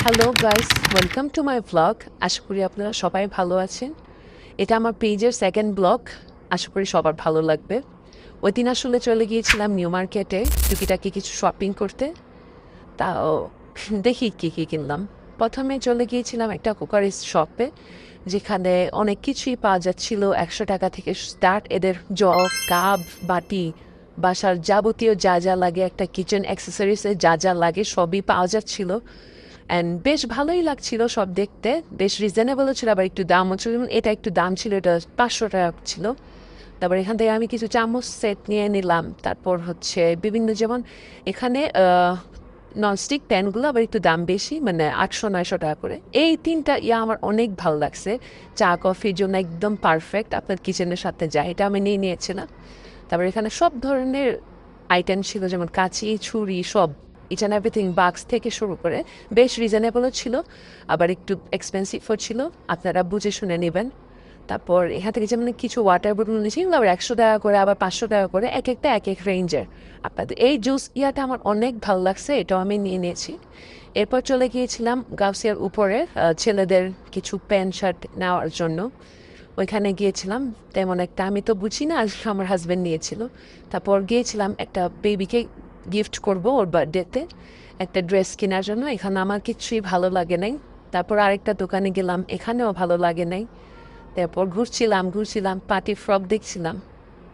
Hello guys, welcome to my blog. আশা করি আপনারা সবাই ভালো আছেন। এটা আমার পেজের সেকেন্ড ব্লগ। আশা করি সবার ভালো লাগবে। ওই দিন আসলে চলে গিয়েছিলাম নিউ মার্কেটে টুকিটাকি কিছু শপিং করতে। তাও দেখি কী কী কিনলাম। প্রথমে চলে গিয়েছিলাম একটা কুকারিস শপে, যেখানে অনেক কিছুই পাওয়া যাচ্ছিল। 100 টাকা থেকে স্টার্ট। এদের জগ, কাপ, বাটি, বাসার যাবতীয় যা যা লাগে, একটা কিচেন অ্যাক্সেসরিজে যা যা লাগে সবই পাওয়া যাচ্ছিল। অ্যান্ড বেশ ভালোই লাগছিল সব দেখতে। বেশ রিজনেবলও ছিল, আবার একটু দামও ছিল। যেমন এটা একটু দাম ছিল, এটা 500 টাকা ছিল। তারপর এখান থেকে আমি কিছু চামচ সেট নিয়ে নিলাম। তারপর হচ্ছে বিভিন্ন, যেমন এখানে ননস্টিক প্যানগুলো আবার একটু দাম বেশি, মানে 800-900 টাকা করে। এই তিনটা আমার অনেক ভালো লাগছে। চা কফির জন্য একদম পারফেক্ট, আপনার কিচেনের সাথে যায়। এটা আমি নিয়ে নিয়েছিলাম। তারপর এখানে সব ধরনের আইটেম ছিল, যেমন কাঁচি, ছুরি, সব ইচ অ্যান্ড এভরিথিং, বাক্স থেকে শুরু করে। বেশ রিজনেবলও ছিল, আবার একটু এক্সপেন্সিভও ছিল। আপনারা বুঝে শুনে নেবেন। তারপর এখান থেকে যেমন কিছু ওয়াটার বোতল নিয়েছি, এগুলো আবার 100 টাকা করে, আবার 500 টাকা করে, এক একটা এক এক রেঞ্জের। আপনাদের এই জুস আমার অনেক ভালো লাগছে, এটাও আমি নিয়ে নিয়েছি। এরপর চলে গিয়েছিলাম গাউসিয়ার উপরে ছেলেদের কিছু প্যান্ট শার্ট নেওয়ার জন্য। ওইখানে গিয়েছিলাম। তেমন একটা আমি তো বুঝি না, আমার হাজব্যান্ড নিয়েছিল। তারপর গিয়েছিলাম একটা বেবিকে গিফট করব ওর বার্থডেতে, একটা ড্রেস কেনার জন্য। এখানে আমার কিছুই ভালো লাগে নাই। তারপর আরেকটা দোকানে গেলাম, এখানেও ভালো লাগে নাই। তারপর ঘুরছিলাম পার্টি ফ্রক দেখছিলাম।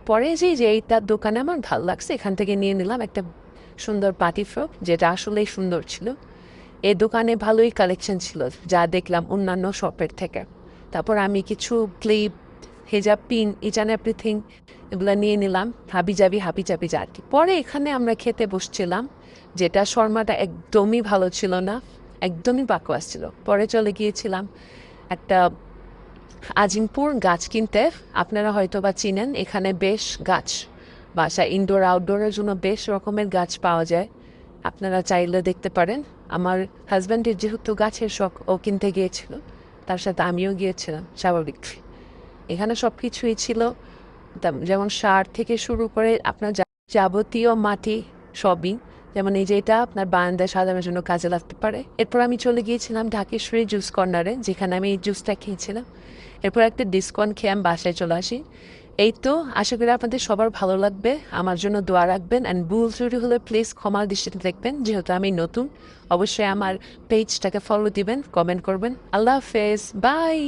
পরে যে এইটার দোকানে আমার ভালো লাগছে, এখান থেকে নিয়ে নিলাম একটা সুন্দর পার্টি ফ্রক, যেটা আসলেই সুন্দর ছিল। এই দোকানে ভালোই কালেকশন ছিল, যা দেখলাম অন্যান্য শপের থেকে। তারপর আমি কিছু ক্লিপ, হেজাব পিন, ইচ অ্যান্ড এভরিথিং এগুলো নিয়ে নিলাম। হাবি যা আর কি। পরে এখানে আমরা খেতে বসছিলাম, যেটা শর্মাটা একদমই ভালো ছিল না, একদমই বাকওয়াস ছিল। পরে চলে গিয়েছিলাম একটা আজিমপুর গাছ কিনতে। আপনারা হয়তো বা চিনেন, এখানে বেশ গাছ, বাসা ইনডোর আউটডোরের জন্য বেশ রকমের গাছ পাওয়া যায়। আপনারা চাইলে দেখতে পারেন। আমার হাজব্যান্ডের যেহেতু গাছের শখ, ও কিনতে গিয়েছিল, তার সাথে আমিও গিয়েছিলাম স্বাভাবিক। এখানে সব কিছুই ছিল, যেমন সার থেকে শুরু করে আপনার যাবতীয় মাটি সবই। যেমন এই যে এটা আপনার বারান্দায় সাজানোর জন্য কাজে লাগতে পারে। এরপর আমি চলে গিয়েছিলাম ঢাকেশ্বরী জুস কর্নারে, যেখানে আমি এই জুসটা খেয়েছিলাম। এরপর একটা ডিসকাউন্ট খেয়ে আমি বাসায় চলে আসি। এই তো, আশা করি আপনাদের সবার ভালো লাগবে। আমার জন্য দোয়া রাখবেন, অ্যান্ড ভুল ত্রুটি হলে প্লিজ ক্ষমার দৃষ্টিতে দেখবেন, যেহেতু আমি নতুন। অবশ্যই আমার পেজটাকে ফলো দিবেন, কমেন্ট করবেন। আল্লাহ হাফেজ, বাই।